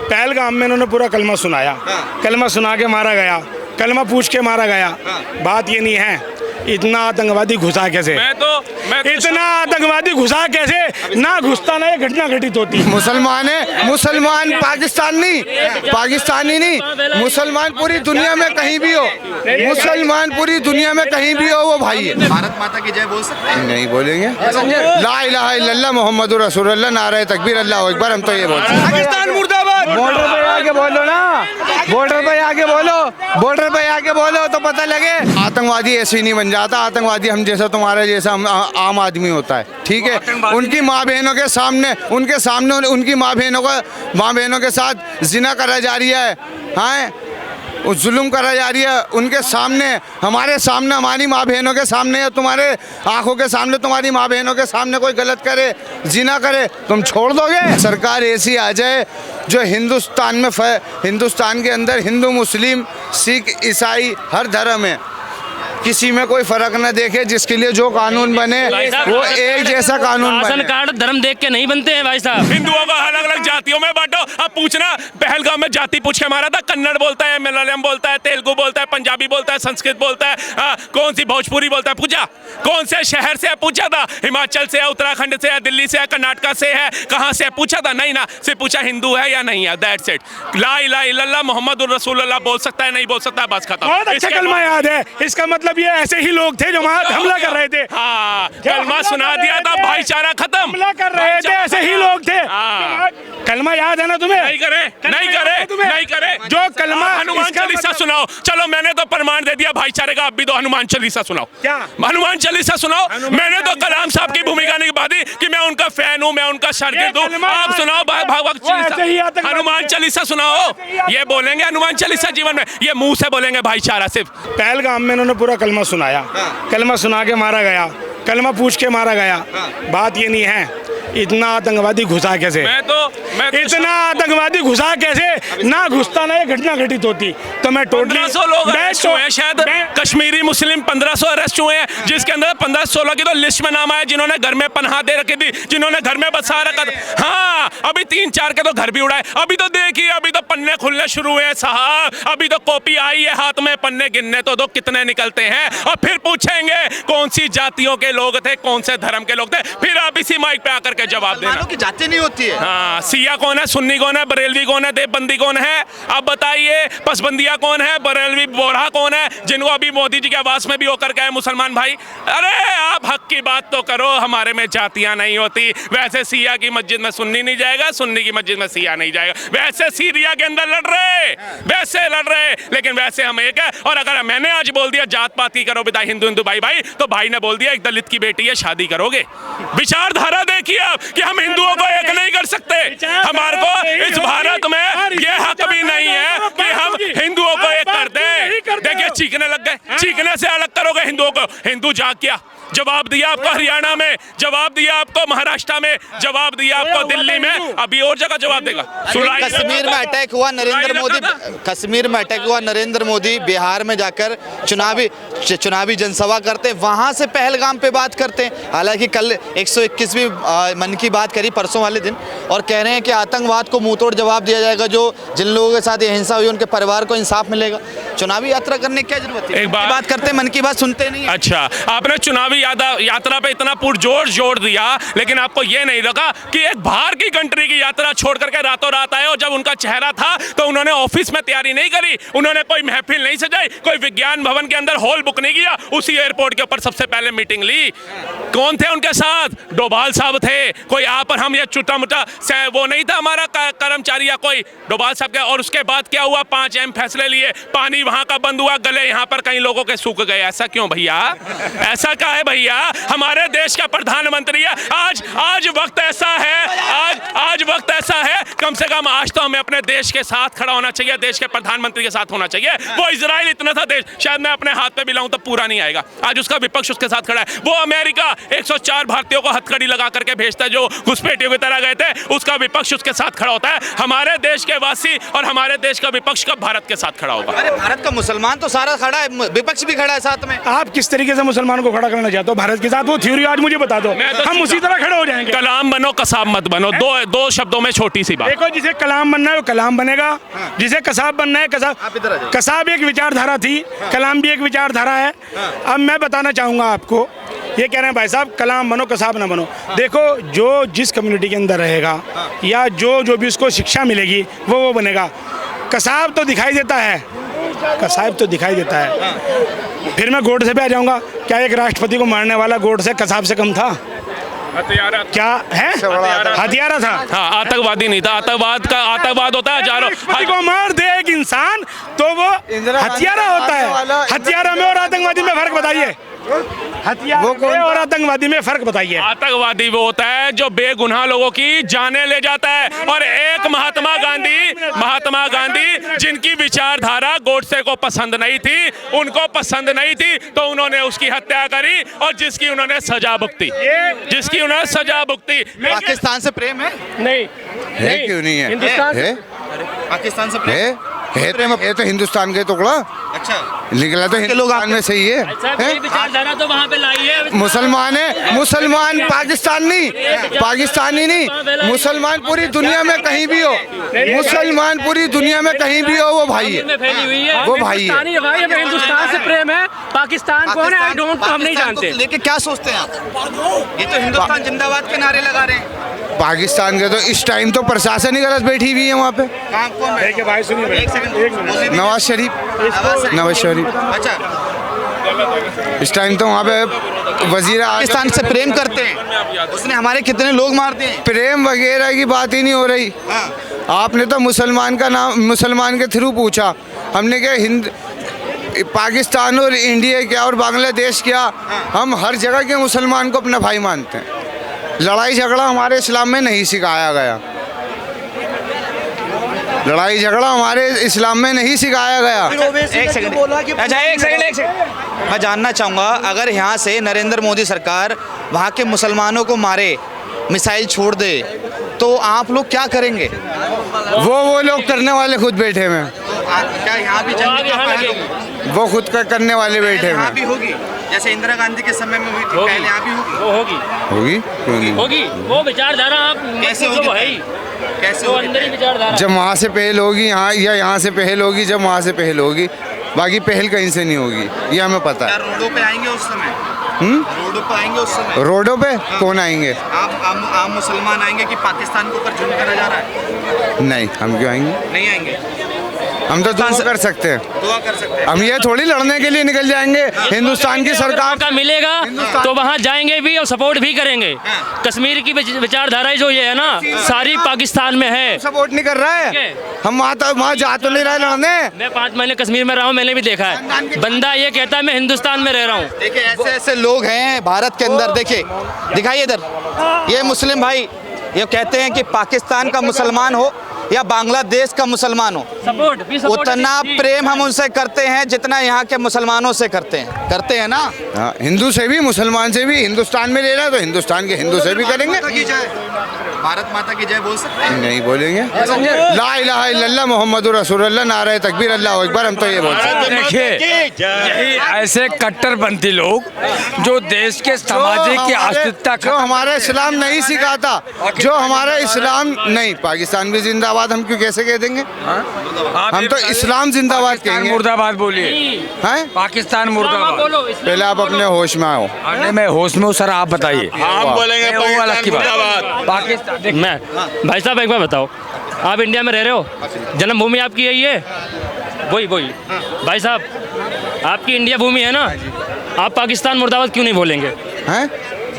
पहलगाम में इन्होंने पूरा कलमा सुनाया, कलमा सुना के मारा गया, कलमा पूछ के मारा गया। बात ये नहीं है इतना आतंकवादी घुसा कैसे, इतना आतंकवादी घुसा कैसे, ना घुसता ना ये घटना घटित होती। मुसलमान है, मुसलमान पाकिस्तानी नहीं, मुसलमान पूरी दुनिया में कहीं भी हो, मुसलमान पूरी दुनिया में कहीं भी हो वो भाई है। भारत माता की जय बोल सकते हैं? नहीं बोलेंगे। ला इलाहा इल्लल्लाह मुहम्मदुर रसूलुल्लाह, नारे तकबीर, अल्लाहू अकबर, हम तो ये बोलते हैं। पाकिस्तान मुर्दाबाद। बॉर्डर पे आके बोलो ना, बॉर्डर पे आके बोलो, बॉर्डर पे आके बोलो तो पता लगे। आतंकवादी ऐसे ही नहीं बन जाता, आतंकवादी हम जैसा तुम्हारे जैसा आम आदमी होता है, ठीक है। उनकी माँ बहनों के सामने, उनके सामने उनकी माँ बहनों के साथ जिना करा जा रही है, हाँ जुल्म करा जा रही है उनके सामने, हमारे सामने, हमारी माँ बहनों के सामने या तुम्हारे आंखों के सामने तुम्हारी माँ बहनों के सामने कोई गलत करे, जिना करे, तुम छोड़ दोगे? सरकार ऐसी आ जाए जो हिंदुस्तान के अंदर हिंदू, मुस्लिम, सिख, ईसाई हर धर्म है, किसी में कोई फर्क न देखे, जिसके लिए जो कानून बने वो एक जैसा कानून बने। राशन कार्ड धर्म देख के नहीं बनते हैं भाई साहब। हिंदुओं को अलग अलग जातियों में बांटो। अब पूछना, पहलगाम में जाति पूछ के मारा था, कन्नड़ बोलता है, मलयालम बोलता है, तेलुगु बोलता है, पंजाबी बोलता है, संस्कृत बोलता है, कौन सी भोजपुरी बोलता है, पूछा कौन से शहर से है, पूछा था हिमाचल से है, उत्तराखंड से है, दिल्ली से है, कर्नाटका से है, कहाँ से है, पूछा था? नहीं ना, सिर्फ पूछा हिंदू है या नहीं है, दैट्स इट। ला इलाहा इल्लल्लाह मुहम्मदुर रसूलुल्लाह बोल सकता है, नहीं बोल सकता, बस खत्म। बहुत अच्छा कलमा याद है, इसका मतलब ये ऐसे ही लोग थे जो वहाँ हमला कर रहे थे। हाँ, कलमा सुना दिया था, भाईचारा खत्म। हमला कर रहे थे, ऐसे ही लोग थे। कलमा याद है ना तुम्हें? नहीं करे जो कलमा हनुमान चालीसा सुनाओ। चलो मैंने तो प्रमाण दे दिया भाईचारे का, अब भी तो हनुमान चालीसा सुनाओ। क्या हनुमान चालीसा सुनाओ? मैंने तो कलाम साहब की भूमिका निभा दी कि मैं उनका फैन हूँ, मैं उनका शागिर्द हूँ। आप सुनाओ भागवत चालीसा, हनुमान चालीसा सुनाओ। ये बोलेंगे हनुमान चालीसा जीवन में, ये मुंह से बोलेंगे भाईचारा सिर्फ। पहलगाम में इन्होंने पूरा कलमा सुनाया, कलमा सुना के मारा गया, कलमा पूछ के मारा गया। बात ये नहीं है इतना आतंकवादी घुसा कैसे, इतना आतंकवादी घुसा कैसे, ना घुसता ना ये घटना घटित होती। तो मैं टोटली 1500 लोग अरेस्ट हुए हैं, शायद कश्मीरी मुस्लिम 1500 अरेस्ट हुए हैं, जिसके अंदर 15-16 की तो लिस्ट में नाम आया जिन्होंने घर में पनाह दे रखी थी, जिन्होंने घर में बसा रखा था। हाँ, अभी 3-4 के तो घर भी उड़ाए। अभी तो देखिए, अभी तो पन्ने खुलने शुरू हुए हैं साहब, अभी तो कॉपी आई है हाथ में, पन्ने गिनने तो दो कितने निकलते हैं, और फिर पूछेंगे कौन सी जातियों के लोग थे, कौन से धर्म के लोग थे, फिर आप इसी माइक पे आकर के जवाब देना। की जाति नहीं होती है। हाँ, सिया कौन है, सुन्नी कौन है, बरेलवी कौन है, देवबंदी कौन है, आप बताइए। पसबंदिया कौन है, बरेलवी बोरा कौन है, जिनको अभी मोदी जी के आवास में भी होकर गए मुसलमान भाई। अरे आप हक की बात तो करो, हमारे में जातियां नहीं होती। वैसे सिया की मस्जिद में सुन्नी नहीं जाएगा, सुन्नी की मस्जिद में सिया नहीं जाएगा। वैसे सीरिया के अंदर लड़ रहे, लेकिन वैसे हम एक है। और अगर मैंने आज बोल दिया जात पात की करो बिदाई, हिंदू भाई भाई, तो भाई ने बोल दिया एक दलित की बेटी है, शादी करोगे। विचारधारा देखिए आप कि हम हिंदुओं को एक नहीं कर सकते। हमारे को इस भारत में ये हक भी नहीं है कि हम हिंदुओं को एक कर दें। देखिए चीखने लग गए, चीखने से अलग करोगे हिंदुओं को। हिंदू जाग गया, जवाब दिया आपको हरियाणा में, जवाब दिया आपको महाराष्ट्र में, जवाब दिया आपको दिल्ली में, अभी और जगह जवाब देगा। कश्मीर में अटैक हुआ नरेंद्र मोदी, कश्मीर में अटैक हुआ नरेंद्र मोदी बिहार में जाकर चुनावी जनसभा करते, वहां से पहलगाम पे बात करते हैं। हालांकि कल 121वीं मन की बात करी परसों वाले दिन, और कह रहे हैं कि आतंकवाद को मुंहतोड़ जवाब दिया जाएगा, जो जिन लोगों के साथ ये हिंसा हुई उनके परिवार को इंसाफ मिलेगा। चुनावी यात्रा करने की क्या जरूरत है? एक बात करते, मन की बात सुनते नहीं। अच्छा, आपने चुनावी यात्रा पे इतना पुरजोर जोर दिया, लेकिन आपको ये नहीं लगा कि एक बाहर की कंट्री की यात्रा छोड़ करके रातों रात आए, और जब उनका चेहरा था तो उन्होंने ऑफिस में तैयारी नहीं करी, उन्होंने कोई महफिल नहीं सजाई, कोई विज्ञान भवन के अंदर हॉल बुक नहीं किया, उसी एयरपोर्ट के ऊपर सबसे पहले मीटिंग ली। कौन थे उनके साथ? डोभाल साहब थे। कोई आप और हम ये छोटा मोटा वो नहीं था हमारा कर्मचारी या कोई, डोभाल साहब के। और उसके बाद क्या हुआ? 5 अहम फैसले लिए, पानी वहां का बंद हुआ, गले यहाँ पर कई लोगों के सूख गए। ऐसा क्यों भैया? ऐसा क्या है भैया? हमारे देश का प्रधानमंत्री है। आज वक्त ऐसा है, आज वक्त ऐसा है, कम से कम आज तो हमें अपने देश के साथ खड़ा होना चाहिए, देश के प्रधानमंत्री के साथ होना चाहिए। वो इजराइल इतना था देश, शायद मैं अपने हाथ पे भी लाऊं तब पूरा नहीं आएगा। आज उसका विपक्ष उसके साथ खड़ा है। वो अमेरिका 104 भारतीयों को हथकड़ी लगा करके भेजता है जो घुसपैठियों की तरह गए थे, उसका विपक्ष उसके साथ खड़ा होता है। हमारे देश के वासी और हमारे देश का विपक्ष कब भारत के साथ खड़ा होगा? अरे भारत का मुसलमान तो सारा खड़ा है, विपक्ष भी खड़ा है साथ में। आप किस तरीके से मुसलमानों को खड़ा करना चाहते हो भारत के साथ? वो थ्योरी आज मुझे बता दो, हम उसी तरह खड़े हो जाएंगे। कलाम बनो, कसाब मत बनो। दो शब्दों में छोटी सी बात। देखो, जिसे कलाम बनना है वो कलाम बनेगा, जिसे कसाब बनना है आप इधर आ जाइए। कसाब एक विचारधारा थी, कलाम भी एक विचारधारा है। अब मैं बताना चाहूंगा आपको, ये कह रहे हैं भाई साहब कलाम बनो कसाब ना बनो। देखो, जो जिस कम्युनिटी के अंदर रहेगा या जो भी उसको शिक्षा मिलेगी वो बनेगा। कसाब तो दिखाई देता है, कसाब तो दिखाई देता है। फिर मैं गोडसे पे आ जाऊंगा। क्या एक राष्ट्रपति को मारने वाला गोडसे कसाब से कम था? क्या है? हथियारा था। हाँ, आतंकवादी नहीं था। आतंकवाद होता है हजारों। राष्ट्रपति को मार दे एक इंसान तो वो हथियारा होता है। हथियारा में और आतंकवादी में फर्क बताइए। हथियारा में और आतंकवादी में फर्क बताइए। आतंकवादी वो होता है जो बेगुनाह लोगों की जानें ले जाता है। और एक महात्मा गांधी जिनकी विचारधारा गोडसे को पसंद नहीं थी, उनको पसंद नहीं थी, तो उन्होंने उसकी हत्या करी और जिसकी उन्होंने सजा भुगती। पाकिस्तान से प्रेम है? नहीं है क्यों नहीं है? हिंदुस्तान है, पाकिस्तान से प्रेम है तो हिंदुस्तान के टुकड़ा अच्छा निकला तो हिंदुस्तान में सही है। कोई विचारधारा तो वहाँ पे लाई है। मुसलमान है, मुसलमान पाकिस्तानी नहीं, मुसलमान पूरी दुनिया में कहीं भी हो, मुसलमान पूरी दुनिया में कहीं भी हो वो भाई है, में फैली हुई है। वो भाई है। भाई हमें हिंदुस्तान से प्रेम है। पाकिस्तान कौन है? आई डोंट, हम नहीं जानते। लेके क्या सोचते हैं आप? ये तो हिंदुस्तान जिंदाबाद के नारे लगा रहे हैं। पाकिस्तान के तो इस टाइम तो प्रशासन ही गलत बैठी हुई है वहाँ पे। कौन बैठे? भाई सुनिए, एक सेकंड। नवाज शरीफ। अच्छा, इस टाइम तो वहाँ पे वजीर पाकिस्तान से प्रेम करते हैं, उसने हमारे कितने लोग मार दिए। प्रेम वगैरह की बात ही नहीं हो रही। आपने तो मुसलमान का नाम मुसलमान के थ्रू पूछा, हमने क्या पाकिस्तान और इंडिया क्या और बांग्लादेश क्या, हम हर जगह के मुसलमान को अपना भाई मानते हैं। लड़ाई झगड़ा हमारे इस्लाम में नहीं सिखाया गया, लड़ाई झगड़ा हमारे इस्लाम में नहीं सिखाया गया। एक सेकंड, अच्छा एक सेकंड, मैं जानना चाहूँगा, अगर यहाँ से नरेंद्र मोदी सरकार वहाँ के मुसलमानों को मारे, मिसाइल छोड़ दे, तो आप लोग क्या करेंगे? वो लोग करने वाले खुद बैठे हुए हैं, क्या यहाँ भी जंग का पहल होगी? वो खुद का करने वाले बैठे हुए यहाँ हैं। भी होगी, जैसे इंदिरा गांधी के समय में हुई थी, पहले यहाँ भी होगी। वो होगी होगी क्यों नहीं? होगी वो विचारधारा। आप कैसे जो होगी? है ही, कैसे वो होगी? अंदर ही विचारधारा। जब वहाँ से पहल होगी यहाँ, या यहाँ से पहल होगी जब वहाँ से पहल होगी, बाकी पहल कहीं से नहीं होगी, ये हमें पता क्या है। रोडों पे आएंगे उस समय? रोडों पे आएंगे उस समय? रोडों पे कौन आएंगे? आम मुसलमान आएंगे कि पाकिस्तान के ऊपर जुल्म करा जा रहा है? नहीं, हम क्यों आएंगे? नहीं आएंगे। हम तो दुआ कर सकते हैं, दुआ कर सकते हैं। हम ये थोड़ी लड़ने के लिए निकल जाएंगे। हिंदुस्तान की सरकार का मिलेगा तो वहाँ जाएंगे भी और सपोर्ट भी करेंगे। कश्मीर की विचारधारा जो ये है ना, सारी पाकिस्तान में है। सपोर्ट नहीं कर रहा है, हम वहाँ जा तो नहीं रहे लड़ने। मैं 5 महीने कश्मीर में रहा हूँ, मैंने भी देखा है। बंदा ये कहता है मैं हिंदुस्तान में रह रहा हूँ। देखिए ऐसे ऐसे लोग हैं भारत के अंदर, देखिए दिखाइए इधर, ये मुस्लिम भाई ये कहते हैं कि पाकिस्तान का मुसलमान हो या बांग्लादेश का मुसलमान हो, सपोर्ट उतना प्रेम हम उनसे करते हैं जितना यहाँ के मुसलमानों से करते हैं ना। हाँ, हिंदू से भी मुसलमान से भी, हिंदुस्तान में ले रहा तो हिंदुस्तान के हिंदू से भी करेंगे। भारत माता की जय बोल सकते हैं? नहीं बोलेंगे। ला इलाहा इल्लल्लाह मुहम्मदुर रसूलुल्लाह, नारे तकबीर, अल्लाहु अकबर, हम तो ये बोल सकते हैं। देखिए, यही ऐसे कट्टरपंथी लोग जो देश के सामाजिक की अस्तित्वता जो हमारा इस्लाम नहीं सिखाता, जो हमारा इस्लाम नहीं, पाकिस्तान भी जिंदाबाद हम क्यों कैसे कह देंगे? हम तो इस्लाम जिंदाबाद कहेंगे। मुर्दाबाद बोलिए, हैं? पाकिस्तान मुर्दाबाद। पहले आप अपने होश में आओ। अरे मैं होश में हूँ सर, आप बताइए। हम बोलेंगे पाकिस्तान। मैं भाई साहब एक बार बताओ, आप इंडिया में रह रहे हो, जन्मभूमि आपकी यही है? वही भाई साहब, आपकी इंडिया भूमि है ना, आप पाकिस्तान मुर्दाबाद क्यों नहीं बोलेंगे? हैं?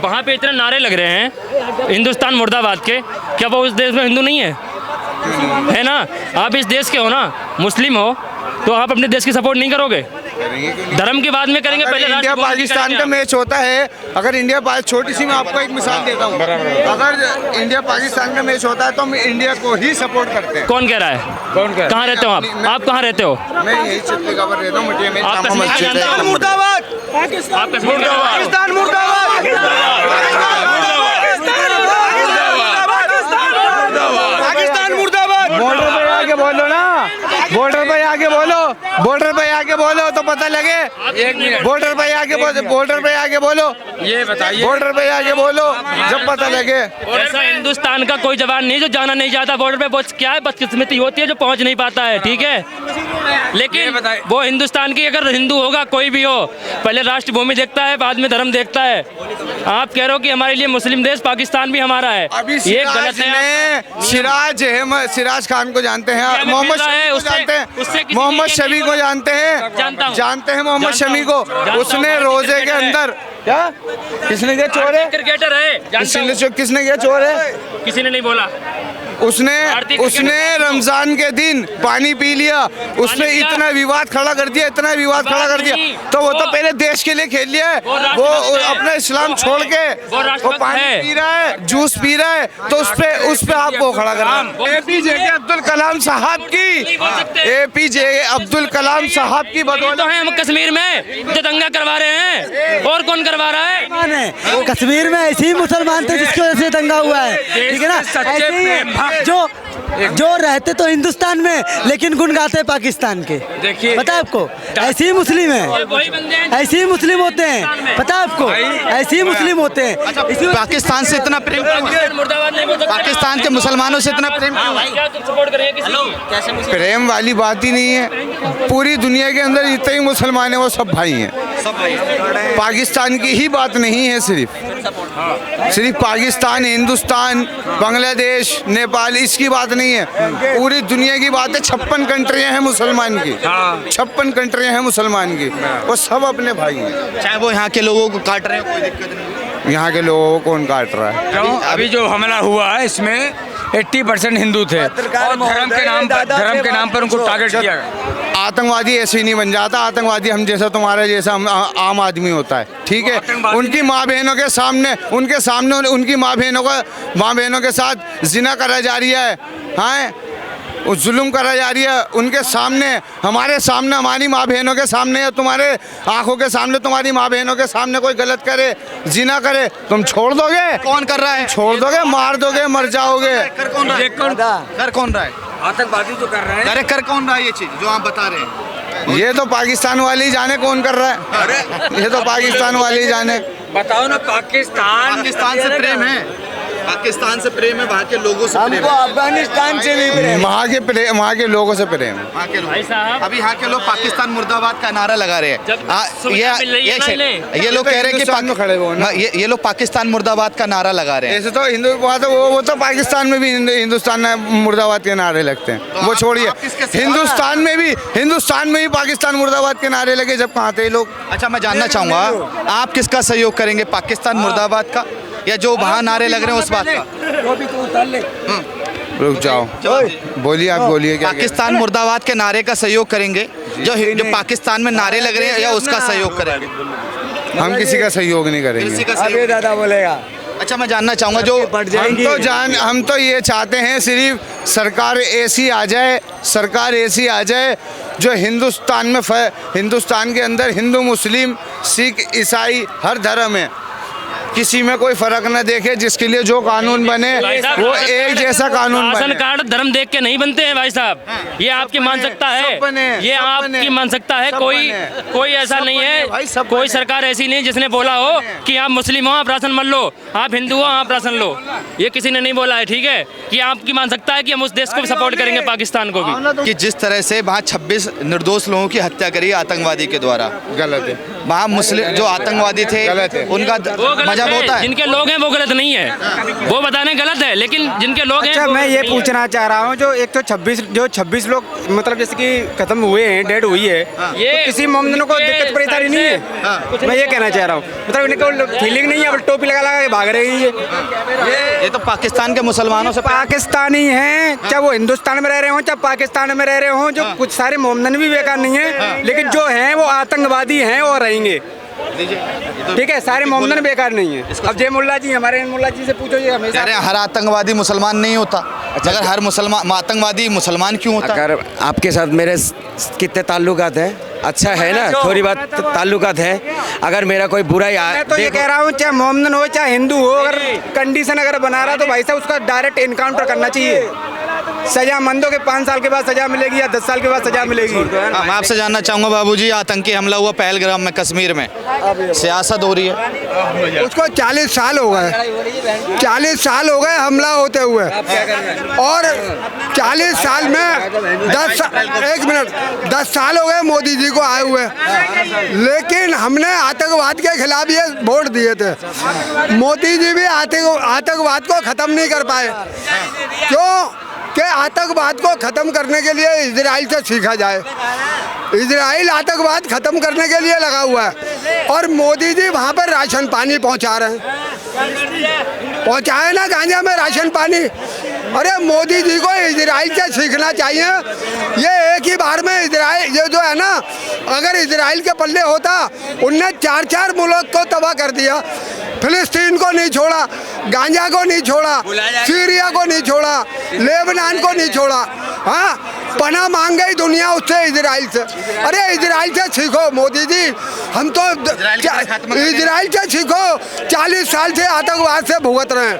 वहाँ पे इतने नारे लग रहे हैं हिंदुस्तान मुर्दाबाद के, क्या वो उस देश में हिंदू नहीं है ना? आप इस देश के हो ना, मुस्लिम हो, तो आप अपने देश की सपोर्ट नहीं करोगे? धर्म की बाद में करेंगे, पहले इंडिया राष्ट्रभूमि की पाकिस्तान करेंगे का आप। मैच होता है, अगर इंडिया छोटी सी मैं आपको एक मिसाल देता हूँ, अगर इंडिया पाकिस्तान का मैच होता है तो हम इंडिया को ही सपोर्ट करते हैं। कौन कह रहा है? कौन कह? कहाँ रहते हो आप कहाँ रहते हो? मैं यही चित्तगा पर रहता हूँ, मटिया में आप जामा कश्मीर मस्जिद जानते है। हो? मुर्दाबाद, आप कश्मीर के पाकिस्तान मुर्दाबाद, पाकिस्तान मुर्दाबाद। बॉर्डर पे आके बोलो ना, बॉर्डर पे आके बोलो, बॉर्डर पे आके बोलो तो पता लगे। बॉर्डर पे आके बोलो, बॉर्डर पे आके बोलो, ये बताइए, बॉर्डर पे आके बोलो जब पता लगे। ऐसा हिंदुस्तान का कोई जवान नहीं जो जाना नहीं चाहता बॉर्डर पे। बहुत क्या है, बदकिस्मती होती है जो पहुंच नहीं पाता है, ठीक है। लेकिन वो हिंदुस्तान की अगर हिंदू होगा कोई भी हो, पहले राष्ट्रभूमि देखता है, बाद में धर्म देखता है। आप कह रहे हो कि हमारे लिए मुस्लिम देश पाकिस्तान भी हमारा है, अभी ये गलत है। सिराज खान को जानते हैं, क्या मोहम्मद मिला है? शमी को उससे- जानते उससे हैं, किसी मोहम्मद ने शमी को जानते जानता हैं, हूँ। जानते हैं मोहम्मद जानता शमी हूँ। को। जानता हूँ, उसने भारतीय रोजे के क्रिकेटर है। अंदर क्या किसने किया चोर है, क्रिकेटर है, जानता हूँ। किसने किया चोर है, किसी ने नहीं बोला। उसने भारतीय उसने क्रिकेटर- रमजान के दिन पानी पी लिया, उसने पिया? इतना विवाद खड़ा कर दिया, इतना विवाद खड़ा कर दिया, नहीं, तो वो तो वो- पहले देश के लिए खेल लिया है। वो वो राष्ट्रभक्त है। अपना इस्लाम वो छोड़ है। के वो वो राष्ट्रभक्त पानी है। पी रहा है, जूस पी रहा है, तो उस पे आप वो खड़ा कर रहे हैं। एपीजे अब्दुल कलाम साहब नहीं बोल सकते। की, एपीजे अब्दुल कलाम साहब की ये बदौलत तो है हम कश्मीर में जो दंगा करवा रहे हैं, और कौन करवा रहा है? है कश्मीर में ऐसे ही मुसलमान थे जिसकी वजह से दंगा हुआ है, ठीक है ना। ऐसे ही है, जो रहते तो हिंदुस्तान में लेकिन गुन गाते पाकिस्तान के। देखिए, पता है आपको, ऐसे ही मुस्लिम ये है, वही बंदे हैं ऐसे ही मुस्लिम होते हैं, पता है आपको, ऐसे ही मुस्लिम होते हैं। इसी वजह- पाकिस्तान से इतना प्रेम, पाकिस्तान मुर्दाबाद नहीं बोल सकते। पाकिस्तान के मुसलमानों से इतना प्रेम हाँ भाई, क्या तुम सपोर्ट करेंगे किसी की? प्रेम वाली बात ही नहीं है। पूरी दुनिया के अंदर जितने ही मुसलमान हैं वो सब भाई हैं। पाकिस्तान की ही बात नहीं है, सिर्फ पाकिस्तान, हिंदुस्तान, बांग्लादेश, नेपाल, इसकी बात नहीं है। पूरी दुनिया की बात है। 56 कंट्रियां हैं मुसलमान की, 56 कंट्रियां हैं मुसलमान की, वो सब अपने भाई हैं। चाहे वो यहाँ के लोगों को काट रहे हो, कोई दिक्कत नहीं। यहाँ के लोगों को कौन काट रहा है? क्यों? अभी जो हमला हुआ है इसमें 80% हिंदू थे और धर्म के नाम पर उनको टारगेट किया गया। आतंकवादी ऐसे ही नहीं बन जाता। आतंकवादी हम जैसा, तुम्हारा जैसा आम आदमी होता है, ठीक है। उनकी माँ बहनों के सामने उनकी माँ बहनों के साथ जिना करा जा रही है, हाँ, जुल्म करा जा रही है उनके सामने, हमारे सामने, हमारी माँ बहनों के सामने या तुम्हारे आंखों के सामने, तुम्हारी माँ बहनों के सामने कोई गलत करे, जिना करे, तुम छोड़ दोगे? कौन कर रहा है? छोड़ दोगे? मार दोगे, मर जाओगे। कर कौन रहा है? कर कौन रहा है? आतंकवादी जो कर रहे हैं, अरे कर कौन रहा है ये चीज जो आप बता रहे हैं? ये तो पाकिस्तान वाले ही जाने कौन कर रहा है, ये तो पाकिस्तान वाले ही जाने। बताओ ना, पाकिस्तान से प्रेम है, पाकिस्तान से प्रेम है, वहाँ के लोगों से प्रेम है, अफगानिस्तान से भी प्रेम। वहाँ के लोगों से प्रेम। वहाँ के भाई लोग। साहब, अभी यहाँ के लोग पाकिस्तान मुर्दाबाद का नारा लगा रहे हैं। जब सुविधा मिल रही है ना इन्हें। ये लोग कह रहे हैं कि हिंदुस्तान में खड़े हुए हैं ना। ये लोग पाकिस्तान मुर्दाबाद का नारा लगा रहे हैं। ऐसे तो वो तो पाकिस्तान में भी हिंदुस्तान में मुर्दाबाद के नारे लगते हैं, वो छोड़िए। आप किसके साथ? हिंदुस्तान में भी पाकिस्तान मुर्दाबाद के नारे लगे, जब कहाँ थे लोग। अच्छा, मैं जानना चाहूंगा आप किसका सहयोग करेंगे, पाकिस्तान मुर्दाबाद का या जो वहाँ नारे लग रहे हैं उस बात का? रुक जाओ, बोलिए, आप बोलिए क्या पाकिस्तान मुर्दाबाद के नारे का सहयोग करेंगे, जो पाकिस्तान में नारे लग रहे हैं, या उसका सहयोग करेंगे? हम किसी का सहयोग नहीं किसी करेंगे। का सहयोग? दादा बोलेगा। अच्छा, मैं जानना चाहूंगा जो हम तो ये चाहते हैं सिर्फ सरकार ऐसी आ जाए जो हिंदुस्तान के अंदर हिंदू, मुस्लिम, सिख, ईसाई हर धर्म है, किसी में कोई फर्क न देखे, जिसके लिए जो कानून बने वो एक जैसा कानून राशन बने। कार्ड धर्म देख के नहीं बनते हैं भाई साहब, ये आपकी मानसिकता है, सब बने, ये सब आपकी बने, मानसिकता है। सब कोई बने, कोई ऐसा सब नहीं बने भाई, है, सब कोई बने। सरकार ऐसी नहीं जिसने बोला हो कि आप मुस्लिम हो आप राशन मत लो, आप हिंदू हो आप राशन लो, ये किसी ने नहीं बोला है, ठीक है। कि आपकी मानसिकता है कि हम उस देश को भी सपोर्ट करेंगे, पाकिस्तान को भी। कि जिस तरह से वहाँ 26 निर्दोष लोगों की हत्या करी आतंकवादी के द्वारा, गलत है। वहाँ मुस्लिम जो आतंकवादी थे उनका वो गलत मजहब है, होता है। जिनके लोग हैं वो गलत नहीं है, वो बताने गलत है, लेकिन जिनके लोग हैं अच्छा वो मैं गलत ये नहीं है। पूछना चाह रहा हूँ, जो एक तो 26 लोग मतलब जैसे कि खत्म हुए हैं, डेड हुई है, ये तो किसी मोमदनों को दिक्कत परेशानी नहीं है? मैं ये कहना चाह रहा हूँ, मतलब इनको फीलिंग नहीं है, अब टोपी लगा लगा के भाग रही है। ये तो पाकिस्तान के मुसलमानों से पाकिस्तानी हैं, चाहे वो हिंदुस्तान में रह रहे हो चाहे पाकिस्तान में रह रहे हो, जो कुछ सारे मोमदन भी बेकार नहीं है, लेकिन जो हैं वो आतंकवादी हैं और रहेंगे। ठीक है, सारे मोमदन बेकार नहीं है। अब जय मुल्ला जी, हमारे मुल्ला जी से पूछो, ये हमेशा कह रहे हैं हर आतंकवादी मुसलमान नहीं होता। अगर हर मुसलमान आतंकवादी मुसलमान क्यों होता? अगर आपके साथ मेरे कितने ताल्लुकात हैं, अच्छा है ना, थोड़ी बात ताल्लुकात है। अगर मेरा कोई बुरा मैं तो ये कह रहा हूँ, चाहे मोमदन हो चाहे हिंदू हो, अगर कंडीशन अगर बना रहा तो भाई साहब उसका डायरेक्ट इनकाउंटर करना चाहिए। सजा मंदों के 5 साल के बाद सजा मिलेगी या 10 साल के बाद सजा मिलेगी। मैं आपसे जानना चाहूँगा बाबूजी, आतंकी हमला हुआ पहलगाम में, कश्मीर में, सियासत हो रही है। उसको 40 साल हो गए, 40 साल हो गए हमला होते हुए, और 40 साल में 10 साल हो गए मोदी जी को आए हुए, लेकिन हमने आतंकवाद के खिलाफ ये वोट दिए थे। मोदी जी भी आतंकवाद को ख़त्म नहीं कर पाए। क्यों कि आतंकवाद को ख़त्म करने के लिए इजराइल से सीखा जाए। इजराइल आतंकवाद ख़त्म करने के लिए लगा हुआ है, और मोदी जी वहाँ पर राशन पानी पहुँचा रहे हैं। पहुँचाए ना गांजा में राशन पानी। अरे मोदी जी को इजराइल से सीखना चाहिए। ये एक ही बार में इजराइल, ये जो है ना, अगर इजराइल के पल्ले होता, उनने 4 मुल्क को तबाह कर दिया। फिलिस्तीन को नहीं छोड़ा, गांजा को नहीं छोड़ा, सीरिया को नहीं छोड़ा, लेबनान को नहीं छोड़ा। हाँ, पनाह मांग गई दुनिया उससे, इजराइल से। अरे इजराइल से सीखो मोदी जी, हम तो इजराइल से सीखो। 40 साल से आतंकवाद से भुगत रहे हैं।